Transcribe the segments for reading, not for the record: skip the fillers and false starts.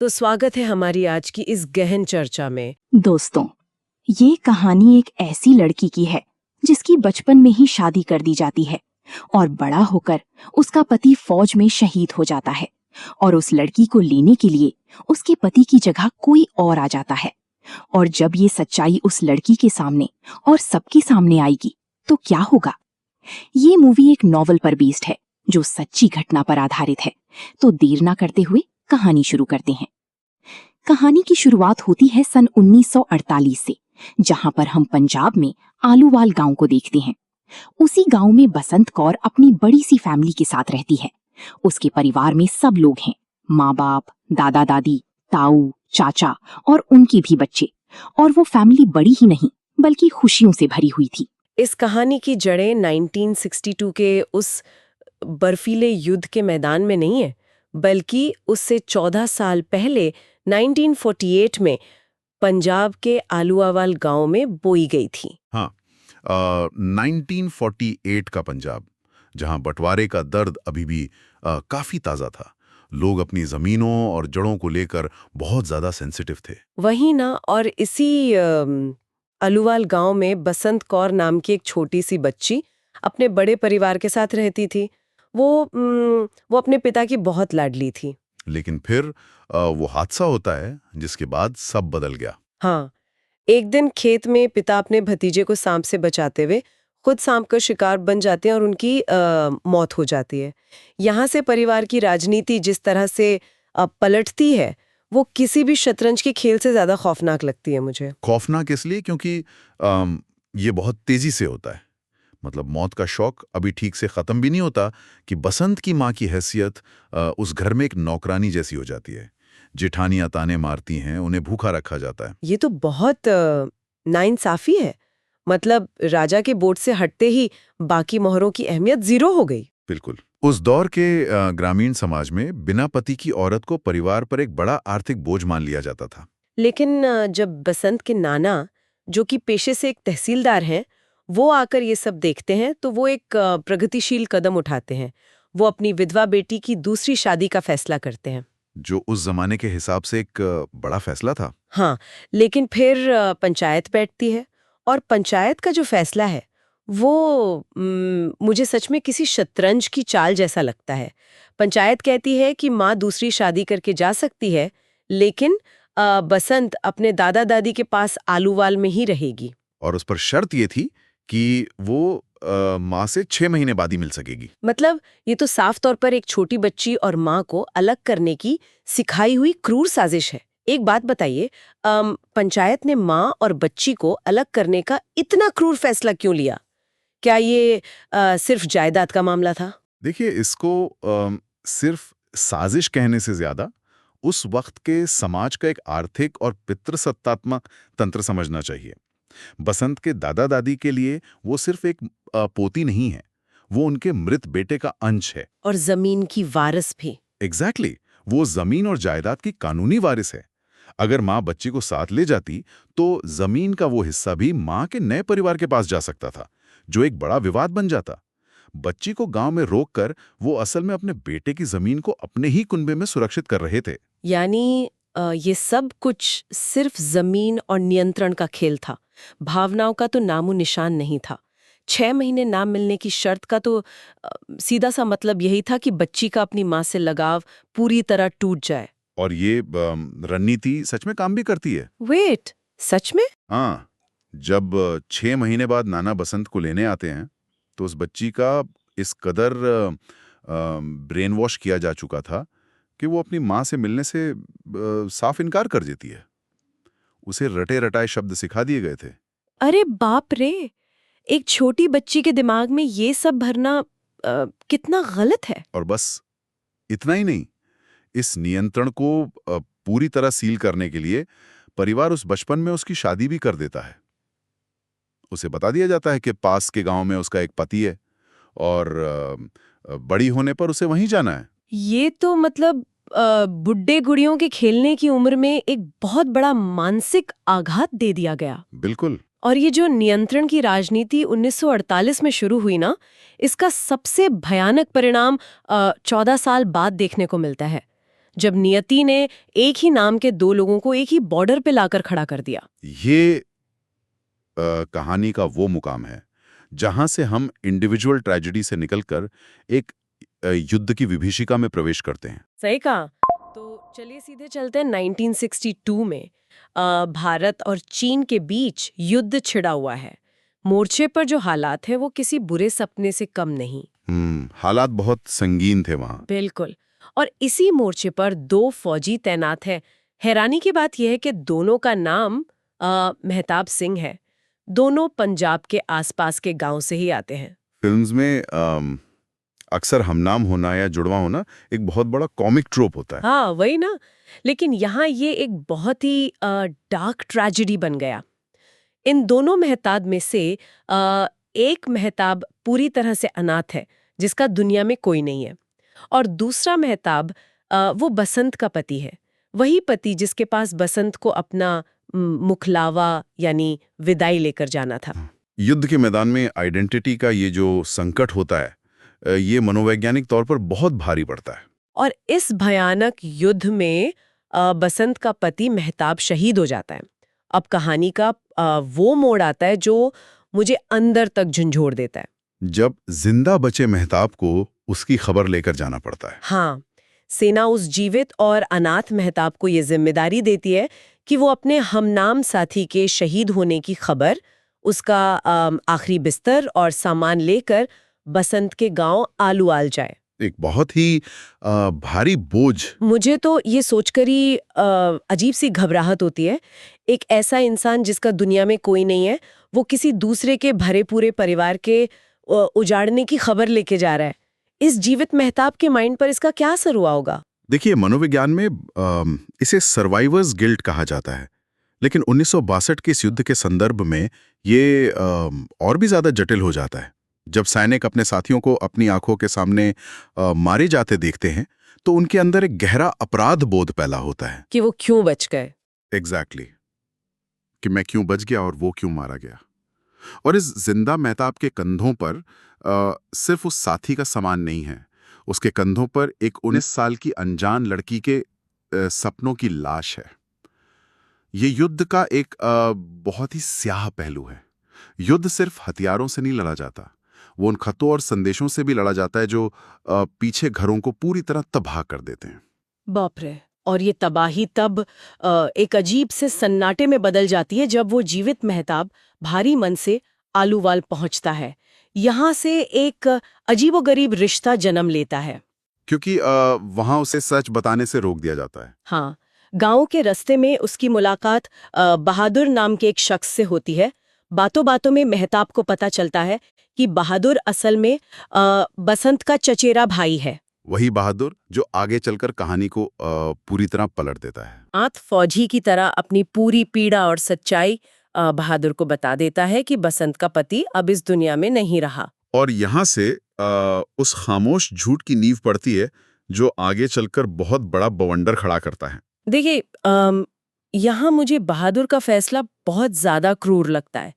तो स्वागत है हमारी आज की इस गहन चर्चा में। दोस्तों, ये कहानी एक ऐसी लड़की की है जिसकी बचपन में ही शादी कर दी जाती है और बड़ा होकर उसका पति फौज में शहीद हो जाता है और उस लड़की को लेने के लिए उसके पति की जगह कोई और आ जाता है। और जब ये सच्चाई उस लड़की के सामने और सबके सामने आएगी तो क्या होगा? ये मूवी एक नॉवल पर बेस्ड है जो सच्ची घटना पर आधारित है। तो देर ना करते हुए कहानी शुरू करते हैं। कहानी की शुरुआत होती है सन 1948 से, जहां पर हम पंजाब में आलूवाल गांव को देखते हैं। उसी गांव में बसंत कौर अपनी बड़ी सी फैमिली के साथ रहती है। उसके परिवार में सब लोग हैं, माँ बाप, दादा दादी, ताऊ, चाचा और उनके भी बच्चे। और वो फैमिली बड़ी ही नहीं बल्कि खुशियों से भरी हुई थी। इस कहानी की जड़ें 1962 के उस बर्फीले युद्ध के मैदान में नहीं है, बल्कि उससे 14 साल पहले 1948 में पंजाब के आलूवाल गांव में बोई गई थी। हाँ, 1948 का पंजाब, जहां बंटवारे का दर्द अभी भी काफी ताज़ा था। लोग अपनी ज़मीनों और जड़ों को लेकर बहुत ज़्यादा सेंसिटिव थे। वही ना, और इसी आलूवाल गांव में बसंत कौर नाम की एक छोटी सी बच्ची अपने बड़े परिवार के साथ रहती थी। वो अपने पिता की बहुत लाडली थी। लेकिन फिर वो हादसा होता है जिसके बाद सब बदल गया। हाँ, एक दिन खेत में पिता अपने भतीजे को सांप से बचाते हुए खुद सांप का शिकार बन जाते हैं और उनकी मौत हो जाती है। यहाँ से परिवार की राजनीति जिस तरह से पलटती है, वो किसी भी शतरंज के खेल से ज्यादा खौफनाक लगती है मुझे। खौफनाक इसलिए क्योंकि ये बहुत तेजी से होता है। मतलब मौत का शौक अभी ठीक से खत्म भी नहीं होता कि बसंत की माँ की हैसियत उस घर में एक नौकरानी जैसी हो जाती है। जेठानियां ताने मारती हैं, उन्हें भूखा रखा जाता है। ये तो बहुत नाइंसाफी है। मतलब राजा के बोर्ड से हटते ही बाकी मोहरों की अहमियत जीरो हो गई। बिल्कुल। उस दौर के ग्रामीण समाज में बिना पति की औरत को परिवार पर एक बड़ा आर्थिक बोझ मान लिया जाता था। लेकिन जब बसंत के नाना, जो कि पेशे से एक तहसीलदार हैं, वो आकर ये सब देखते हैं तो वो एक प्रगतिशील कदम उठाते हैं। वो अपनी विधवा बेटी की दूसरी शादी का फैसला करते हैं। जो उस जमाने के हिसाब से एक बड़ा फैसला था। हाँ, लेकिन फिर पंचायत बैठती है और पंचायत का जो फैसला है वो मुझे सच में किसी शतरंज की चाल जैसा लगता है। पंचायत कहती है कि माँ दूसरी शादी करके जा सकती है, लेकिन बसंत अपने दादा दादी के पास आलूवाल में ही रहेगी। और उस पर शर्त ये थी कि वो माँ से 6 महीने बाद ही मिल सकेगी। मतलब ये तो साफ तौर पर एक छोटी बच्ची और माँ को अलग करने की सिखाई हुई क्रूर साजिश है। एक बात बताइए, पंचायत ने माँ और बच्ची को अलग करने का इतना क्रूर फैसला क्यों लिया? क्या ये सिर्फ जायदाद का मामला था? देखिए, इसको सिर्फ साजिश कहने से ज्यादा उस वक्त के समाज का एक आर्थिक और पितृसत्तात्मक तंत्र समझना चाहिए। बसंत के दादा दादी के लिए वो सिर्फ एक पोती नहीं है, वो उनके मृत बेटे का अंश है। और जमीन की वारिस भी। एग्जैक्टली, वो जमीन और जायदाद की कानूनी वारिस है। अगर माँ बच्ची को साथ ले जाती तो जमीन का वो हिस्सा भी माँ के नए परिवार के पास जा सकता था, जो एक बड़ा विवाद बन जाता। बच्ची को गांव में रोककर वो असल में अपने बेटे की जमीन को अपने ही कुनबे में सुरक्षित कर रहे थे। यानी ये सब कुछ सिर्फ जमीन और नियंत्रण का खेल था। भावनाओं का तो नामो निशान नहीं था। 6 महीने ना मिलने की शर्त का तो सीधा सा मतलब यही था कि बच्ची का अपनी माँ से लगाव पूरी तरह टूट जाए। और ये रणनीति सच में काम भी करती है। वेट, सच में? हाँ, जब 6 महीने बाद नाना बसंत को लेने आते हैं तो उस बच्ची का इस कदर ब्रेन वॉश किया जा चुका था कि वो अपनी माँ से मिलने से साफ इनकार कर देती है। उसे रटे रटाए शब्द सिखा दिए गए थे। अरे बाप रे! एक छोटी बच्ची के दिमाग में ये सब भरना कितना गलत है। और बस इतना ही नहीं, इस नियंत्रण को पूरी तरह सील करने के लिए परिवार उस बचपन में उसकी शादी भी कर देता है। उसे बता दिया जाता है कि पास के गांव में उसका एक पति है और बड़ी होने पर उसे वहीं जाना है। ये तो मतलब बुड्ढे गुड़ियों के खेलने की उम्र में एक बहुत बड़ा मानसिक आघात दे दिया गया। बिल्कुल। और ये जो नियंत्रण की राजनीति 1948 में शुरू हुई ना, इसका सबसे भयानक परिणाम 14 साल बाद देखने को मिलता है, जब नियति ने एक ही नाम के दो लोगों को एक ही बॉर्डर पे लाकर खड़ा कर दिया। ये कहानी का वो मुकाम है जहां से हम इंडिविजुअल ट्रेजेडी से निकलकर एक युद्ध की विभीषिका में प्रवेश करते हैं। सही कहा। तो चलिए सीधे चलते हैं 1962 में। भारत और चीन के बीच युद्ध छिड़ा हुआ है। मोर्चे पर जो हालात है वो किसी बुरे सपने से कम नहीं। हालात बहुत संगीन थे वहां। बिल्कुल। और इसी मोर्चे पर दो फौजी तैनात हैं। हैरानी की बात यह है कि दोनों का नाम मेहताब सिंह है। दोनों पंजाब के आसपास के गांव से ही आते हैं। फिल्म्स में अक्सर हमनाम होना या जुड़वा होना एक बहुत बड़ा कॉमिक ट्रोप होता है। हाँ वही ना। लेकिन यहाँ ये एक बहुत ही डार्क ट्रेजेडी बन गया। इन दोनों मेहताब में से एक मेहताब पूरी तरह से अनाथ है, जिसका दुनिया में कोई नहीं है, और दूसरा मेहताब वो बसंत का पति है। वही पति जिसके पास बसंत को अपना मुखलावा यानी विदाई लेकर जाना था। युद्ध के मैदान में आइडेंटिटी का ये जो संकट होता है, ये मनोवैज्ञानिक तौर पर बहुत भारी पड़ता है। और इस भयानक युद्ध में बसंत का पति मेहताब शहीद हो जाता है। अब कहानी का वो मोड़ आता है जो मुझे अंदर तक झंझोड़ देता है। जब जिंदा बचे मेहताब को उसकी खबर लेकर जाना पड़ता है। हाँ, सेना उस जीवित और अनाथ मेहताब को ये जिम्मेदारी देती है कि वो अपने हमनाम साथी के शहीद होने की खबर, उसका आखिरी बिस्तर और सामान लेकर बसंत के गांव आलूआल जाए। एक बहुत ही भारी बोझ। मुझे तो ये सोचकर ही अजीब सी घबराहट होती है। एक ऐसा इंसान जिसका दुनिया में कोई नहीं है, वो किसी दूसरे के भरे पूरे परिवार के उजाड़ने की खबर लेके जा रहा है। इस जीवित मेहताब के माइंड पर इसका क्या असर हुआ होगा? देखिए, मनोविज्ञान में इसे सर्वाइवर्स गिल्ट कहा जाता है, लेकिन 1962 के इस युद्ध के संदर्भ में ये और भी ज्यादा जटिल हो जाता है। जब सैनिक अपने साथियों को अपनी आंखों के सामने मारे जाते देखते हैं तो उनके अंदर एक गहरा अपराध बोध पैदा होता है कि वो क्यों बच गए। एग्जैक्टली कि मैं क्यों बच गया और वो क्यों मारा गया। और इस जिंदा मेहताब के कंधों पर सिर्फ उस साथी का सामान नहीं है, उसके कंधों पर एक 19 साल की अनजान लड़की के सपनों की लाश है। ये युद्ध का एक बहुत ही स्याह पहलू है। युद्ध सिर्फ हथियारों से नहीं लड़ा जाता, वो उन खतों और संदेशों से भी लड़ा जाता है जो पीछे घरों को पूरी तरह तबाह कर देते हैं। बाप रे। और ये तबाही तब एक अजीब से सन्नाटे में बदल जाती है जब वो जीवित मेहताब भारी मन से आलूवाल पहुंचता है। यहाँ से एक अजीबोगरीब रिश्ता जन्म लेता है, क्योंकि वहां उसे सच बताने से रोक दिया जाता है। हाँ, गांव के रास्ते में उसकी मुलाकात बहादुर नाम के एक शख्स से होती है। बातों बातों में मेहताब को पता चलता है कि बहादुर असल में बसंत का चचेरा भाई है। वही बहादुर जो आगे चलकर कहानी को पूरी तरह पलट देता है। आंत फौजी की तरह अपनी पूरी पीड़ा और सच्चाई बहादुर को बता देता है कि बसंत का पति अब इस दुनिया में नहीं रहा। और यहाँ से उस खामोश झूठ की नींव पड़ती है जो आगे चलकर बहुत बड़ा बवंडर खड़ा करता है। देखिए, यहाँ मुझे बहादुर का फैसला बहुत ज्यादा क्रूर लगता है।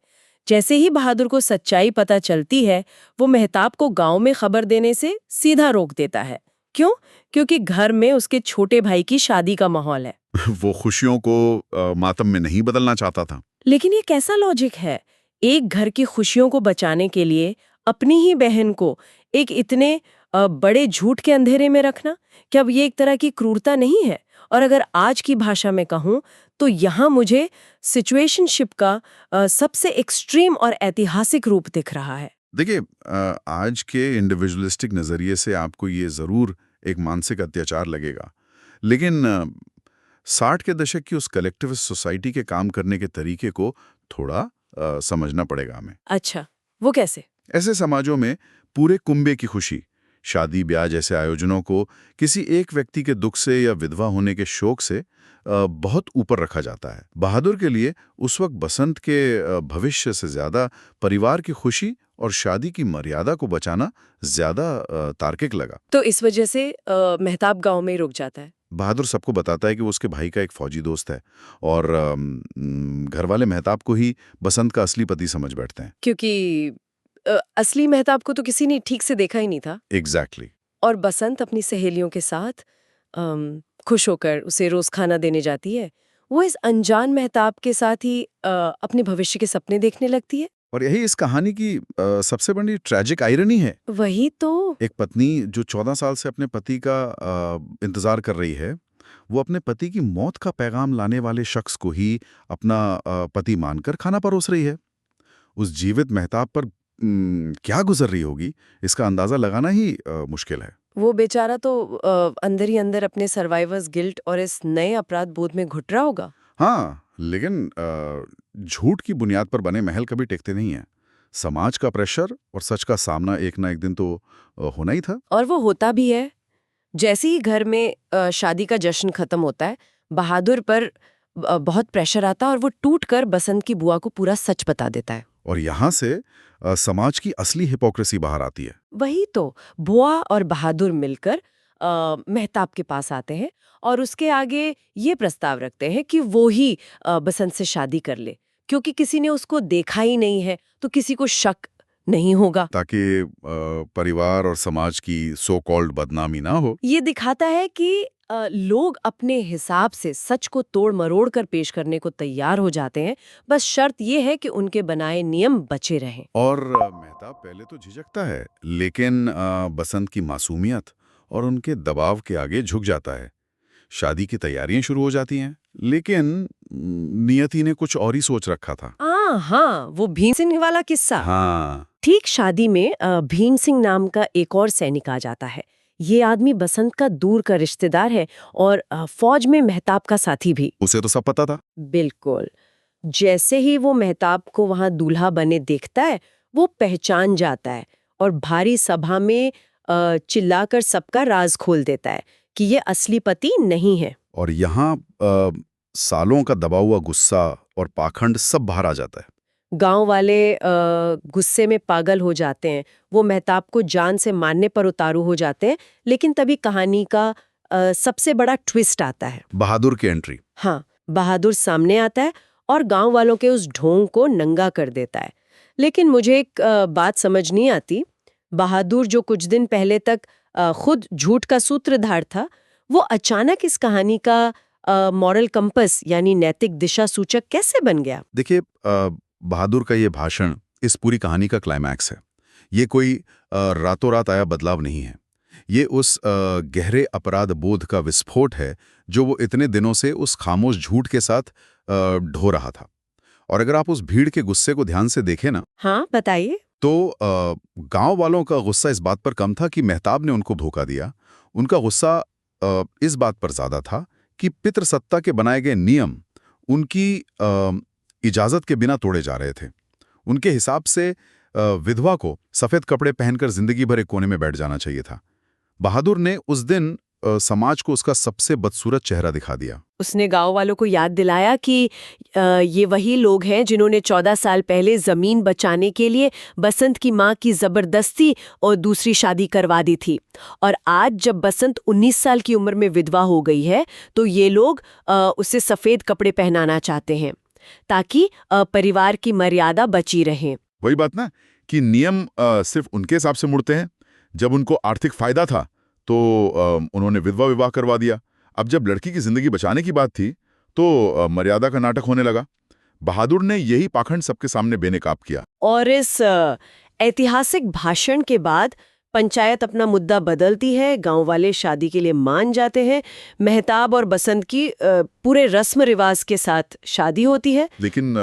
जैसे ही बहादुर को सच्चाई पता चलती है, वो मेहताब को गांव में खबर देने से सीधा रोक देता है। क्यों? क्योंकि घर में उसके छोटे भाई की शादी का माहौल है। वो खुशियों को मातम में नहीं बदलना चाहता था। लेकिन ये कैसा लॉजिक है? एक घर की खुशियों को बचाने के लिए अपनी ही बहन को एक इतने बड़े झूठ के अंधेरे में रखना, क्या ये एक तरह की क्रूरता नहीं है? और अगर आज की भाषा में कहूँ तो यहाँ मुझे सिचुएशनशिप का सबसे एक्सट्रीम और ऐतिहासिक रूप दिख रहा है। देखिए, आज के इंडिविजुअलिस्टिक नजरिए से आपको ये जरूर एक मानसिक अत्याचार लगेगा, लेकिन 60 के दशक की उस कलेक्टिविस्ट सोसाइटी के काम करने के तरीके को थोड़ा समझना पड़ेगा हमें। अच्छा, वो कैसे? ऐसे समाजों में पूरे कुंबे की खुशी, शादी ब्याह जैसे आयोजनों को किसी एक व्यक्ति के दुख से या विधवा होने के शोक से बहुत ऊपर रखा जाता है। बहादुर के लिए उस वक्त बसंत के भविष्य से ज्यादा परिवार की खुशी और शादी की मर्यादा को बचाना ज्यादा तार्किक लगा। तो इस वजह से मेहताब गांव में ही रुक जाता है। बहादुर सबको बताता है कि वो उसके भाई का एक फौजी दोस्त है, और घर वाले मेहताब को ही बसंत का असली पति समझ बैठते हैं, क्योंकि असली मेहताब को तो किसी ने ठीक से देखा ही नहीं था। एग्जैक्टली। और बसंत अपनी सहेलियों के साथ खुश होकर उसे रोज खाना देने जाती है, वो इस अनजान मेहताब के साथ ही अपने भविष्य के सपने देखने लगती है। और यही इस कहानी की सबसे बड़ी ट्रेजिक आयरनी है। वही तो। एक पत्नी जो 14 साल से अपने पति का इंतजार कर रही है, वो अपने पति की मौत का पैगाम लाने वाले शख्स को ही अपना पति मानकर खाना परोस रही है। उस जीवित मेहताब पर क्या गुजर रही होगी, इसका अंदाजा लगाना ही मुश्किल है। वो बेचारा तो अंदर ही अंदर अपने सर्वाइवर्स गिल्ट और इस नए अपराध बोध में घुट रहा होगा। हाँ, लेकिन झूठ की बुनियाद पर बने महल कभी टिकते नहीं हैं। समाज का प्रेशर और सच का सामना एक ना एक दिन तो होना ही था। और वो होता भी है। जैसे ही घर में शादी का जश्न खत्म होता है, बहादुर पर बहुत प्रेशर आता है और वो टूट कर बसंत की बुआ को पूरा सच बता देता है। और यहाँ से समाज की असली हिपोक्रेसी बाहर आती है। वही तो, बुआ और बहादुर मिलकर मेहताब के पास आते हैं और उसके आगे ये प्रस्ताव रखते हैं कि वो ही बसंत से शादी कर ले, क्योंकि किसी ने उसको देखा ही नहीं है तो किसी को शक नहीं होगा, ताकि परिवार और समाज की सो कॉल्ड बदनामी ना हो। ये दिखाता है कि लोग अपने हिसाब से सच को तोड़ मरोड़ कर पेश करने को तैयार हो जाते हैं, बस शर्त ये है कि उनके बनाए नियम बचे रहें। और मेहताब पहले तो झिझकता है, लेकिन बसंत की मासूमियत और उनके दबाव के आगे झुक जाता है। शादी की तैयारियां शुरू हो जाती हैं, लेकिन नियति ने कुछ और ही सोच रखा था। हाँ, वो भीम सिंह वाला किस्सा। हाँ, ठीक शादी में भीम सिंह नाम का एक और सैनिक आ जाता है। ये आदमी बसंत का दूर का रिश्तेदार है और फौज में मेहताब का साथी भी। उसे तो सब पता था। बिल्कुल। जैसे ही वो मेहताब को वहां दूल्हा बने देखता है, वो पहचान जाता है और भारी सभा में चिल्लाकर सबका राज खोल देता है कि ये असली पति नहीं है। और यहाँ सालों का दबा हुआ गुस्सा और पाखंड सब बाहर आ जाता है। गांव वाले गुस्से में पागल हो जाते हैं, वो मेहताब को जान से मारने पर उतारू हो जाते हैं। लेकिन तभी कहानी का सबसे बड़ा ट्विस्ट आता है। बहादुर की एंट्री। हाँ, बहादुर सामने आता है और गांव वालों के उस ढोंग को नंगा कर देता है। लेकिन मुझे एक बात समझ नहीं आती, बहादुर जो कुछ दिन पहले तक खुद झूठ का सूत्रधार था, वो अचानक इस कहानी का मॉरल कंपस यानी नैतिक दिशा सूचक कैसे बन गया? देखिए, बहादुर का ये भाषण इस पूरी कहानी का क्लाइमैक्स है। ये कोई रातों रात आया बदलाव नहीं है। ये उस गहरे अपराध बोध का विस्फोट है जो वो इतने दिनों से उस खामोश झूठ के साथ ढो रहा था। और अगर आप उस भीड़ के गुस्से को ध्यान से देखें ना, हाँ, बताइए। तो गांव वालों का गुस्सा इस बात पर कम था कि मेहताब ने उनको धोखा दिया। उनका गुस्सा इस बात पर ज्यादा था कि पितृसत्ता के बनाए गए नियम उनकी इजाजत के बिना तोड़े जा रहे थे। उनके हिसाब से विधवा को सफेद कपड़े पहनकर जिंदगी भर एक कोने में बैठ जाना चाहिए था। बहादुर ने उस दिन समाज को उसका सबसे बदसूरत चेहरा दिखा दिया। उसने गांव वालों को याद दिलाया कि ये वही लोग हैं जिन्होंने 14 साल पहले जमीन बचाने के लिए बसंत की मां की जबरदस्ती और दूसरी शादी करवा दी थी। और आज जब बसंत 19 साल की उम्र में विधवा हो गई है, तो ये लोग उसे सफेद कपड़े पहनाना चाहते हैं ताकि परिवार की मर्यादा बची रहे। वही बात ना कि नियम सिर्फ उनके हिसाब से मुड़ते हैं। जब उनको आर्थिक फायदा था तो उन्होंने विधवा विवाह करवा दिया। अब जब लड़की की जिंदगी बचाने की बात थी तो मर्यादा का नाटक होने लगा। बहादुर ने यही पाखंड सबके सामने बेनकाब किया। और इस ऐतिहासिक भाषण के बाद पंचायत अपना मुद्दा बदलती है। गांव वाले शादी के लिए मान जाते हैं। मेहताब और बसंत की पूरे रस्म रिवाज के साथ शादी होती है। लेकिन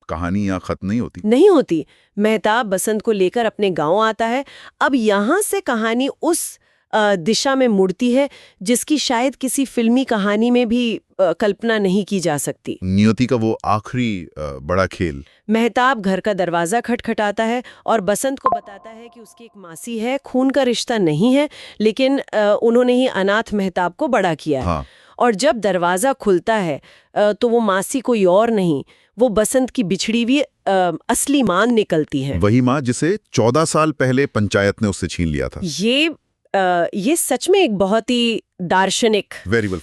कहानी यहाँ खत्म नहीं होती। मेहताब बसंत को लेकर अपने गांव आता है। अब यहाँ से कहानी उस दिशा में मुड़ती है जिसकी शायद किसी फिल्मी कहानी में भी कल्पना नहीं की जा सकती। नियति का वो आखिरी बड़ा खेल। मेहताब घर का दरवाजा खटखटाता है और बसंत को बताता है कि उसकी एक मासी है, खून का रिश्ता नहीं है, लेकिन उन्होंने ही अनाथ मेहताब को बड़ा किया है। हाँ। और जब दरवाजा खुलता है तो वो मासी कोई और नहीं, वो बसंत की बिछड़ी हुई असली मां निकलती है। वही मां जिसे 14 साल पहले पंचायत ने उससे छीन लिया था। ये सच में एक बहुत ही दार्शनिक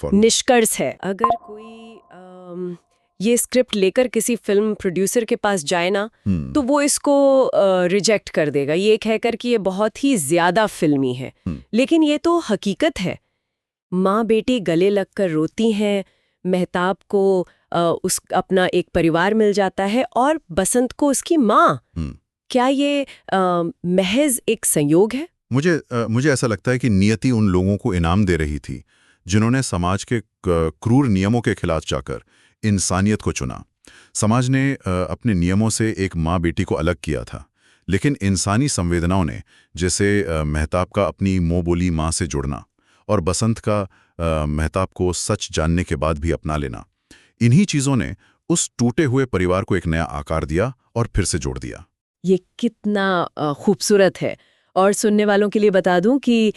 निष्कर्ष है। अगर कोई ये स्क्रिप्ट लेकर किसी फिल्म प्रोड्यूसर के पास जाए ना, तो वो इसको रिजेक्ट कर देगा, ये कहकर कि ये बहुत ही ज्यादा फिल्मी है। लेकिन ये तो हकीकत है। माँ बेटी गले लगकर रोती हैं, मेहताब को उस अपना एक परिवार मिल जाता है और बसंत को उसकी माँ। क्या ये महज एक संयोग है? मुझे ऐसा लगता है कि नियति उन लोगों को इनाम दे रही थी जिन्होंने समाज के क्रूर नियमों के खिलाफ जाकर इंसानियत को चुना। समाज ने अपने नियमों से एक माँ बेटी को अलग किया था, लेकिन इंसानी संवेदनाओं ने, जैसे मेहताब का अपनी मुंह बोली माँ से जुड़ना और बसंत का मेहताब को सच जानने के बाद भी अपना लेना, इन्हीं चीज़ों ने उस टूटे हुए परिवार को एक नया आकार दिया और फिर से जोड़ दिया। ये कितना खूबसूरत है। और सुनने वालों के लिए बता दूं कि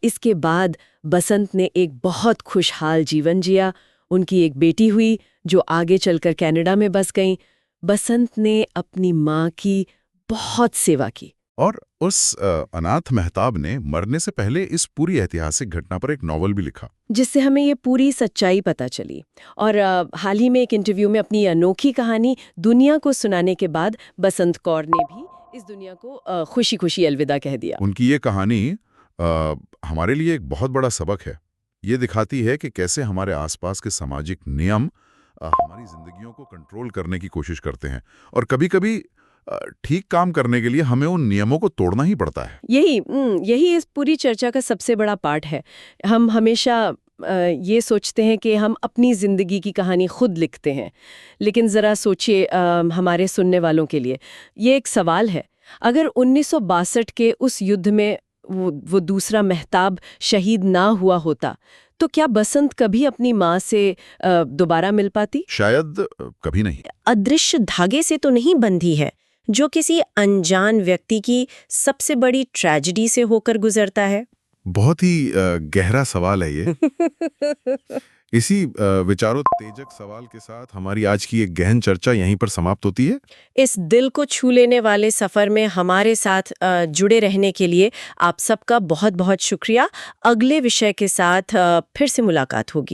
इसके बाद बसंत ने एक बहुत खुशहाल जीवन जिया। उनकी एक बेटी हुई जो आगे चलकर कनाडा में बस गई। बसंत ने अपनी माँ की बहुत सेवा की। और उस अनाथ मेहताब ने मरने से पहले इस पूरी ऐतिहासिक घटना पर एक नॉवल भी लिखा, जिससे हमें ये पूरी सच्चाई पता चली। और हाल ही में एक इंटरव्यू में अपनी अनोखी कहानी दुनिया को सुनाने के बाद बसंत कौर ने भी इस दुनिया को खुशी खुशी अलविदा कह दिया। उनकी ये कहानी हमारे लिए एक बहुत बड़ा सबक है। ये दिखाती है कि कैसे हमारे आसपास के सामाजिक नियम हमारी जिंदगियों को कंट्रोल करने की कोशिश करते हैं, और कभी-कभी ठीक काम करने के लिए हमें उन नियमों को तोड़ना ही पड़ता है। यही इस पूरी चर्चा का सबसे बड़ा पार्ट है। हम हमेशा ये सोचते हैं कि हम अपनी ज़िंदगी की कहानी खुद लिखते हैं, लेकिन ज़रा सोचिए हमारे सुनने वालों के लिए ये एक सवाल है। अगर 1962 के उस युद्ध में वो दूसरा मेहताब शहीद ना हुआ होता, तो क्या बसंत कभी अपनी माँ से दोबारा मिल पाती? शायद कभी नहीं। अदृश्य धागे से तो नहीं बंधी है, जो किसी अनजान व्यक्ति की सबसे बड़ी ट्रेजेडी से होकर गुजरता है। बहुत ही गहरा सवाल है ये। इसी विचारोत्तेजक सवाल के साथ हमारी आज की एक गहन चर्चा यहीं पर समाप्त होती है। इस दिल को छू लेने वाले सफर में हमारे साथ जुड़े रहने के लिए आप सबका बहुत बहुत शुक्रिया। अगले विषय के साथ फिर से मुलाकात होगी।